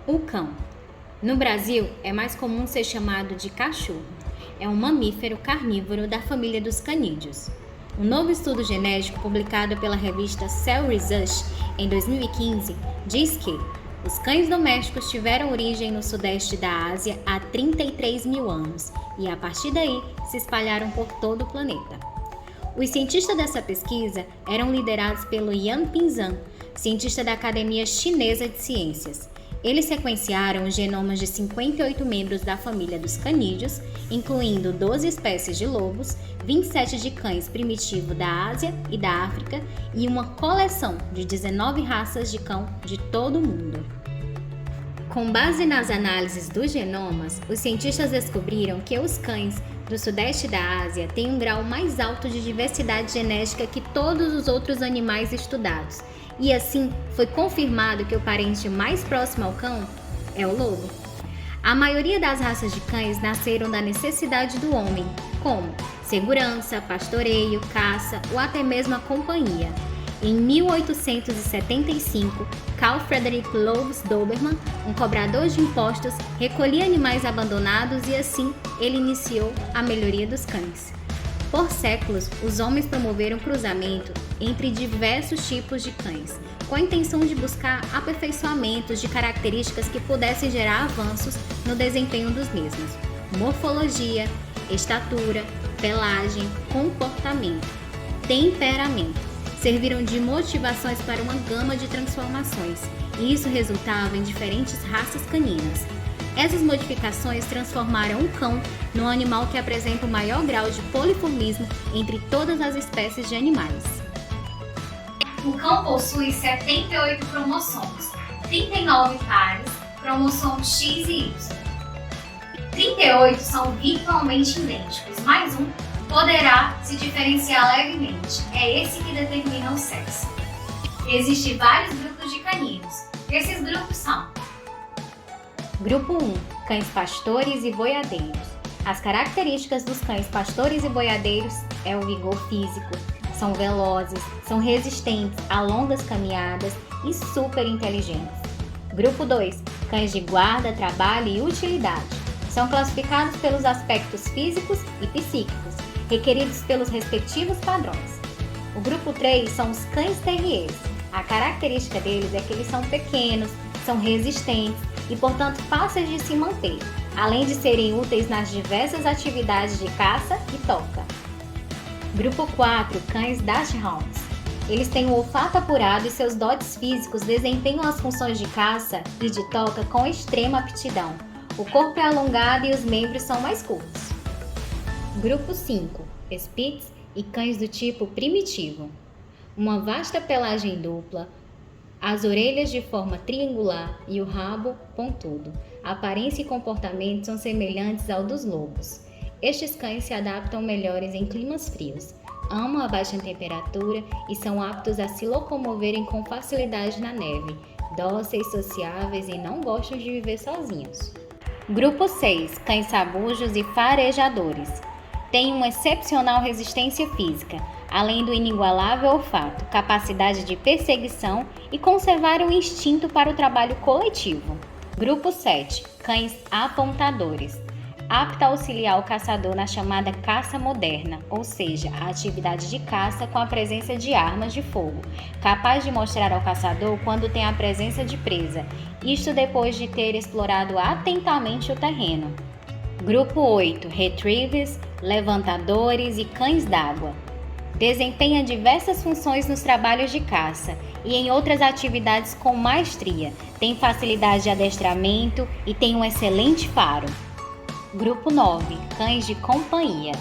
O cão. No Brasil, é mais comum ser chamado de cachorro. É um mamífero carnívoro da família dos canídeos. Um novo estudo genético publicado pela revista Cell Research em 2015 diz que os cães domésticos tiveram origem no sudeste da Ásia há 33 mil anos e, a partir daí, se espalharam por todo o planeta. Os cientistas dessa pesquisa eram liderados pelo Yan Pingzhan, cientista da Academia Chinesa de Ciências. Eles sequenciaram os genomas de 58 membros da família dos canídeos, incluindo 12 espécies de lobos, 27 de cães primitivos da Ásia e da África e uma coleção de 19 raças de cão de todo o mundo. Com base nas análises dos genomas, os cientistas descobriram que os cães do sudeste da Ásia têm um grau mais alto de diversidade genética que todos os outros animais estudados. E assim, foi confirmado que o parente mais próximo ao cão é o lobo. A maioria das raças de cães nasceram da necessidade do homem, como segurança, pastoreio, caça ou até mesmo a companhia. Em 1875, Carl Friedrich Loewis Dobermann, um cobrador de impostos, recolhia animais abandonados e assim ele iniciou a melhoria dos cães. Por séculos, os homens promoveram cruzamento entre diversos tipos de cães, com a intenção de buscar aperfeiçoamentos de características que pudessem gerar avanços no desempenho dos mesmos: morfologia, estatura, pelagem, comportamento, temperamento. Serviram de motivações para uma gama de transformações, e isso resultava em diferentes raças caninas. Essas modificações transformaram o cão no animal que apresenta o maior grau de poliformismo entre todas as espécies de animais. O cão possui 78 cromossomos, 39 pares, cromossomos X e Y. 38 são virtualmente idênticos, mais um poderá se diferenciar levemente. É esse que determina o sexo. Existem vários grupos de caninos. Esses grupos são: Grupo 1. Cães pastores e boiadeiros. As características dos cães pastores e boiadeiros é o vigor físico. São velozes, são resistentes a longas caminhadas e super inteligentes. Grupo 2. Cães de guarda, trabalho e utilidade. São classificados pelos aspectos físicos e psíquicos, requeridos pelos respectivos padrões. O grupo 3 são os cães terriers. A característica deles é que eles são pequenos, são resistentes e, portanto, fáceis de se manter, além de serem úteis nas diversas atividades de caça e toca. Grupo 4, cães dachshunds. Eles têm o olfato apurado e seus dotes físicos desempenham as funções de caça e de toca com extrema aptidão. O corpo é alongado e os membros são mais curtos. Grupo 5, spitz e cães do tipo primitivo. Uma vasta pelagem dupla, as orelhas de forma triangular e o rabo pontudo. A aparência e comportamento são semelhantes ao dos lobos. Estes cães se adaptam melhores em climas frios, amam a baixa temperatura e são aptos a se locomoverem com facilidade na neve, dóceis, sociáveis e não gostam de viver sozinhos. Grupo 6, cães sabujos e farejadores. Têm uma excepcional resistência física, além do inigualável olfato, capacidade de perseguição e conservar o instinto para o trabalho coletivo. Grupo 7, cães apontadores. Apta a auxiliar o caçador na chamada caça moderna, ou seja, a atividade de caça com a presença de armas de fogo, capaz de mostrar ao caçador quando tem a presença de presa, isto depois de ter explorado atentamente o terreno. Grupo 8, retrievers, levantadores e cães d'água. Desempenha diversas funções nos trabalhos de caça e em outras atividades com maestria, tem facilidade de adestramento e tem um excelente faro. Grupo 9, cães de companhia.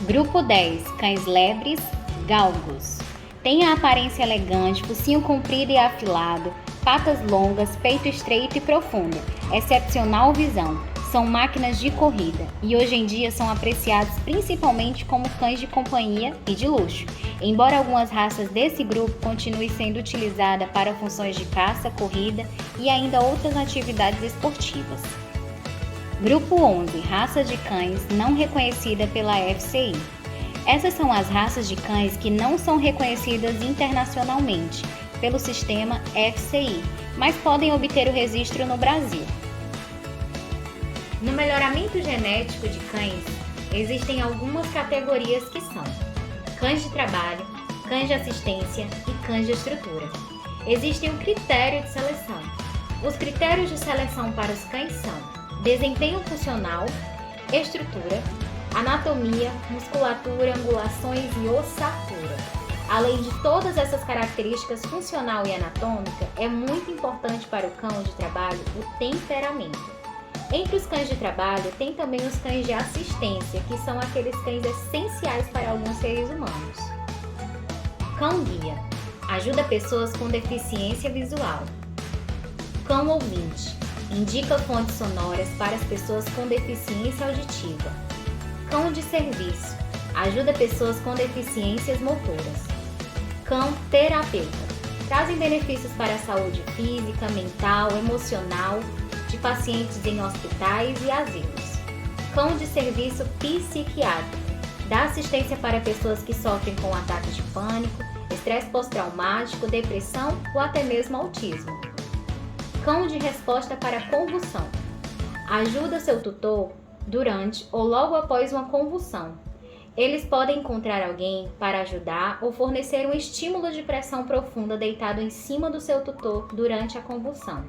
Grupo 10, cães lebres, galgos. Tem a aparência elegante, focinho comprido e afilado, patas longas, peito estreito e profundo, excepcional visão. São máquinas de corrida e hoje em dia são apreciados principalmente como cães de companhia e de luxo, embora algumas raças desse grupo continuem sendo utilizadas para funções de caça, corrida e ainda outras atividades esportivas. Grupo 11, raças de cães não reconhecida pela FCI. Essas são as raças de cães que não são reconhecidas internacionalmente pelo sistema FCI mas podem obter o registro no Brasil. No melhoramento genético de cães, existem algumas categorias que são cães de trabalho, cães de assistência e cães de estrutura. Existe um critério de seleção. Os critérios de seleção para os cães são desempenho funcional, estrutura, anatomia, musculatura, angulações e ossatura. Além de todas essas características funcional e anatômica, é muito importante para o cão de trabalho o temperamento. Entre os cães de trabalho, tem também os cães de assistência, que são aqueles cães essenciais para alguns seres humanos. Cão-guia ajuda pessoas com deficiência visual. Cão ouvinte indica fontes sonoras para as pessoas com deficiência auditiva. Cão de serviço ajuda pessoas com deficiências motoras. Cão terapeuta trazem benefícios para a saúde física, mental, emocional de pacientes em hospitais e asilos. Cão de serviço psiquiátrico dá assistência para pessoas que sofrem com ataques de pânico, estresse pós-traumático, depressão ou até mesmo autismo. Cão de resposta para convulsão ajuda seu tutor durante ou logo após uma convulsão. Eles podem encontrar alguém para ajudar ou fornecer um estímulo de pressão profunda deitado em cima do seu tutor durante a convulsão.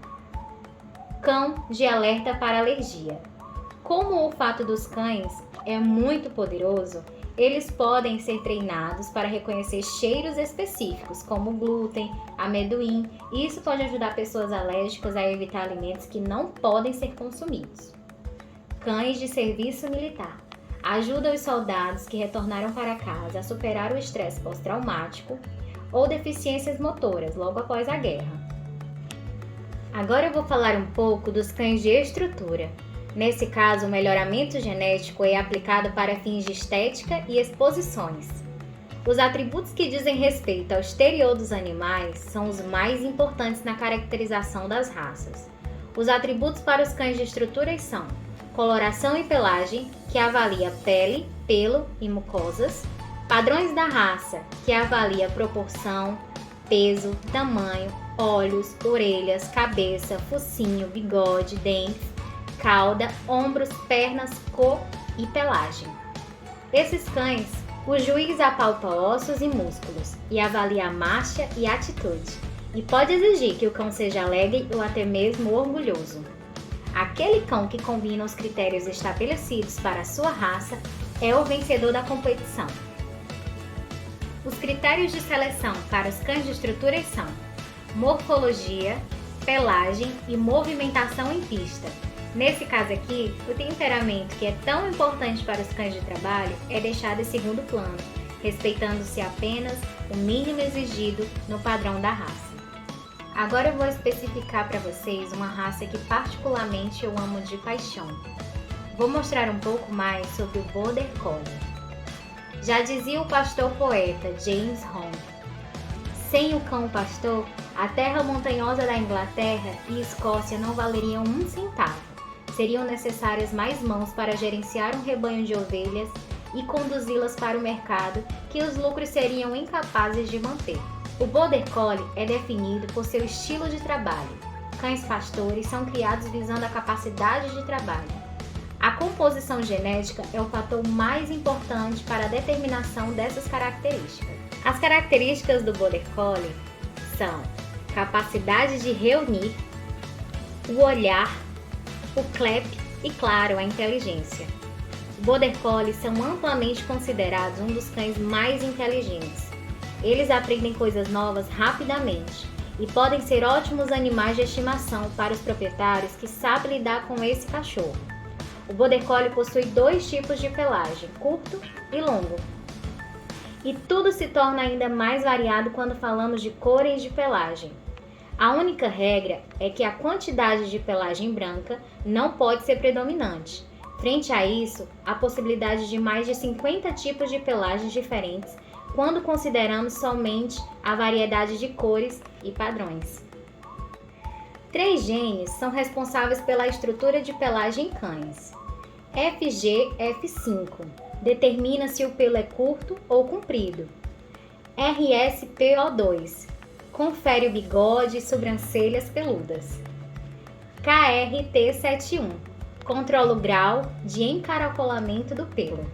Cão de alerta para alergia. Como o olfato dos cães é muito poderoso, eles podem ser treinados para reconhecer cheiros específicos, como glúten, amendoim, e isso pode ajudar pessoas alérgicas a evitar alimentos que não podem ser consumidos. Cães de serviço militar. Ajuda os soldados que retornaram para casa a superar o estresse pós-traumático ou deficiências motoras logo após a guerra. Agora eu vou falar um pouco dos cães de estrutura. Nesse caso, o melhoramento genético é aplicado para fins de estética e exposições. Os atributos que dizem respeito ao exterior dos animais são os mais importantes na caracterização das raças. Os atributos para os cães de estrutura são coloração e pelagem, que avalia pele, pelo e mucosas, padrões da raça, que avalia proporção, peso, tamanho, olhos, orelhas, cabeça, focinho, bigode, dentes, cauda, ombros, pernas, cor e pelagem. Esses cães, o juiz apalpa ossos e músculos e avalia a marcha e atitude, e pode exigir que o cão seja alegre ou até mesmo orgulhoso. Aquele cão que combina os critérios estabelecidos para a sua raça é o vencedor da competição. Os critérios de seleção para os cães de estrutura são morfologia, pelagem e movimentação em pista. Nesse caso aqui, o temperamento, que é tão importante para os cães de trabalho, é deixado em segundo plano, respeitando-se apenas o mínimo exigido no padrão da raça. Agora eu vou especificar para vocês uma raça que particularmente eu amo de paixão. Vou mostrar um pouco mais sobre o Border Collie. Já dizia o pastor poeta James Home: sem o cão pastor, a terra montanhosa da Inglaterra e Escócia não valeriam um centavo. Seriam necessárias mais mãos para gerenciar um rebanho de ovelhas e conduzi-las para o mercado que os lucros seriam incapazes de manter. O Border Collie é definido por seu estilo de trabalho. Cães pastores são criados visando a capacidade de trabalho. A composição genética é o fator mais importante para a determinação dessas características. As características do Border Collie são capacidade de reunir, o olhar, o clap e, claro, a inteligência. Os Border Collies são amplamente considerados um dos cães mais inteligentes. Eles aprendem coisas novas rapidamente e podem ser ótimos animais de estimação para os proprietários que sabem lidar com esse cachorro. O Border Collie possui 2 tipos de pelagem, curto e longo. E tudo se torna ainda mais variado quando falamos de cores de pelagem. A única regra é que a quantidade de pelagem branca não pode ser predominante. Frente a isso, há possibilidade de mais de 50 tipos de pelagens diferentes quando consideramos somente a variedade de cores e padrões. 3 genes são responsáveis pela estrutura de pelagem em cães. FGF5 determina se o pelo é curto ou comprido. RSPO2 confere o bigode e sobrancelhas peludas. KRT71, controla o grau de encaracolamento do pelo.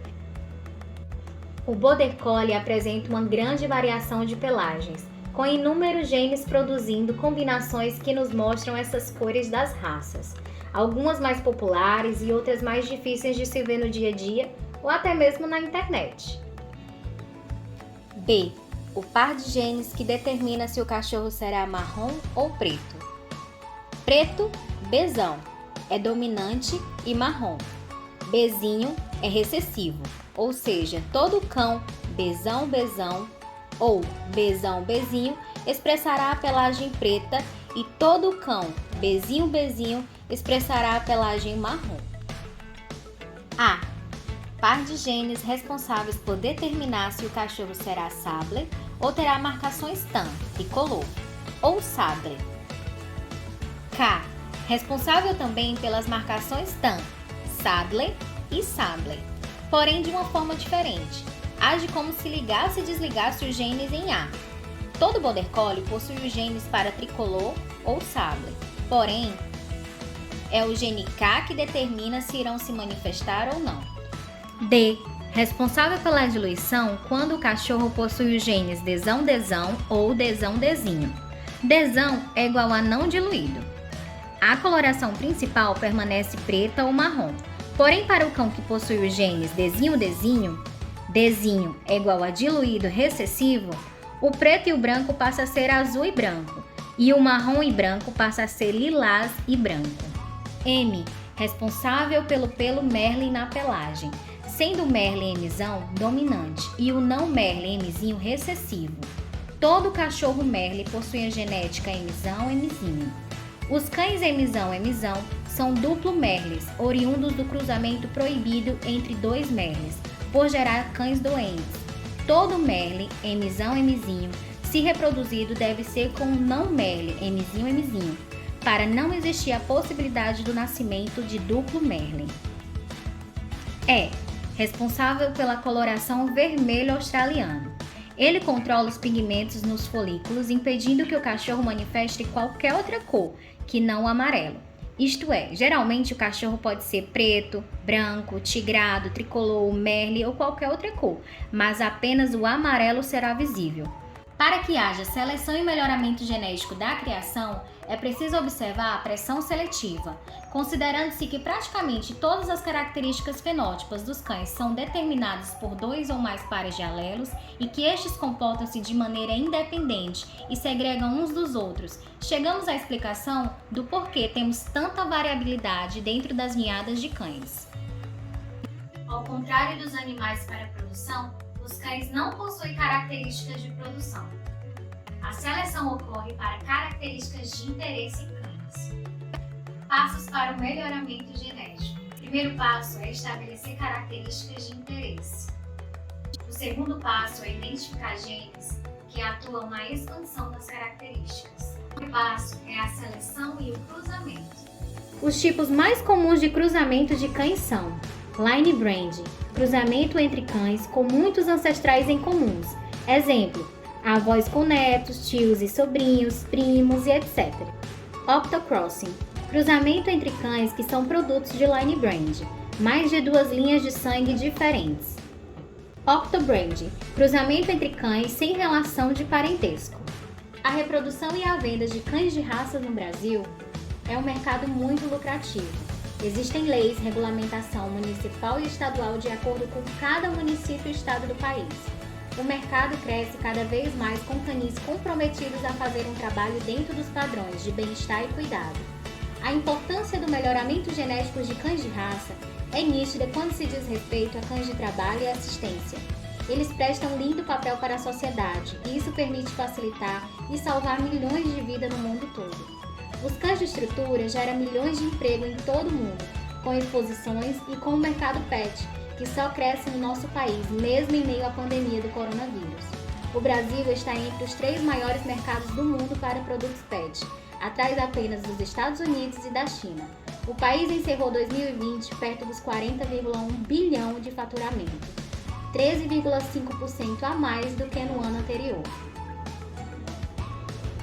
O Border Collie apresenta uma grande variação de pelagens, com inúmeros genes produzindo combinações que nos mostram essas cores das raças, algumas mais populares e outras mais difíceis de se ver no dia a dia ou até mesmo na internet. B. O par de genes que determina se o cachorro será marrom ou preto. Preto, Bzão, é dominante e marrom. Bzinho é recessivo, ou seja, todo cão Bzão ou Bzão expressará a pelagem preta e todo cão Bzinho expressará a pelagem marrom. A. Par de genes responsáveis por determinar se o cachorro será saddle ou terá marcações tan, tricolor, ou saddle. K. Responsável também pelas marcações tan, saddle e saddle, porém de uma forma diferente. Age como se ligasse e desligasse os genes em A. Todo Border Collie possui os genes para tricolor ou saddle, porém é o gene K que determina se irão se manifestar ou não. D. Responsável pela diluição quando o cachorro possui os genes Dzão ou Dzão. Dzão é igual a não diluído. A coloração principal permanece preta ou marrom. Porém, para o cão que possui os genes Dzinho é igual a diluído recessivo, o preto e o branco passa a ser azul e branco, e o marrom e branco passa a ser lilás e branco. M. Responsável pelo pelo Merle na pelagem, sendo o Merle Mzão dominante e o não Merle Mzinho recessivo. Todo cachorro Merle possui a genética Mzinho. Os cães Mzão são duplo Merles, oriundos do cruzamento proibido entre dois Merles, por gerar cães doentes. Todo Merle Mzinho, se reproduzido, deve ser com um não Merle Mzinho, para não existir a possibilidade do nascimento de duplo Merle. E. Responsável pela coloração vermelho australiano. Ele controla os pigmentos nos folículos, impedindo que o cachorro manifeste qualquer outra cor, que não o amarelo. Isto é, geralmente o cachorro pode ser preto, branco, tigrado, tricolor, merle ou qualquer outra cor, mas apenas o amarelo será visível. Para que haja seleção e melhoramento genético da criação, é preciso observar a pressão seletiva, considerando-se que praticamente todas as características fenótipas dos cães são determinadas por dois ou mais pares de alelos e que estes comportam-se de maneira independente e segregam uns dos outros. Chegamos à explicação do porquê temos tanta variabilidade dentro das ninhadas de cães. Ao contrário dos animais para produção, os cães não possuem características de produção. A seleção ocorre para características de interesse em cães. Passos para o melhoramento genético. O primeiro passo é estabelecer características de interesse. O segundo passo é identificar genes que atuam na expansão das características. O terceiro passo é a seleção e o cruzamento. Os tipos mais comuns de cruzamento de cães são Line Brand, cruzamento entre cães com muitos ancestrais em comuns. Exemplo, avós com netos, tios e sobrinhos, primos e etc. Octocrossing, cruzamento entre cães que são produtos de Line Brand, mais de duas linhas de sangue diferentes. Octobrand, cruzamento entre cães sem relação de parentesco. A reprodução e a venda de cães de raça no Brasil é um mercado muito lucrativo. Existem leis, regulamentação municipal e estadual de acordo com cada município e estado do país. O mercado cresce cada vez mais com canis comprometidos a fazer um trabalho dentro dos padrões de bem-estar e cuidado. A importância do melhoramento genético de cães de raça é nítida quando se diz respeito a cães de trabalho e assistência. Eles prestam lindo papel para a sociedade e isso permite facilitar e salvar milhões de vidas no mundo todo. Os cães de estrutura geram milhões de emprego em todo o mundo, com exposições e com o mercado pet, que só cresce no nosso país, mesmo em meio à pandemia do coronavírus. O Brasil está entre os 3 maiores mercados do mundo para produtos pet, atrás apenas dos Estados Unidos e da China. O país encerrou 2020 perto dos 40,1 bilhão de faturamento, 13,5% a mais do que no ano anterior.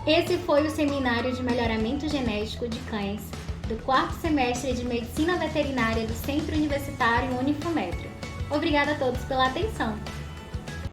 Esse foi o Seminário de Melhoramento Genético de Cães do 4º semestre de Medicina Veterinária do Centro Universitário Unifometro. Obrigada a todos pela atenção!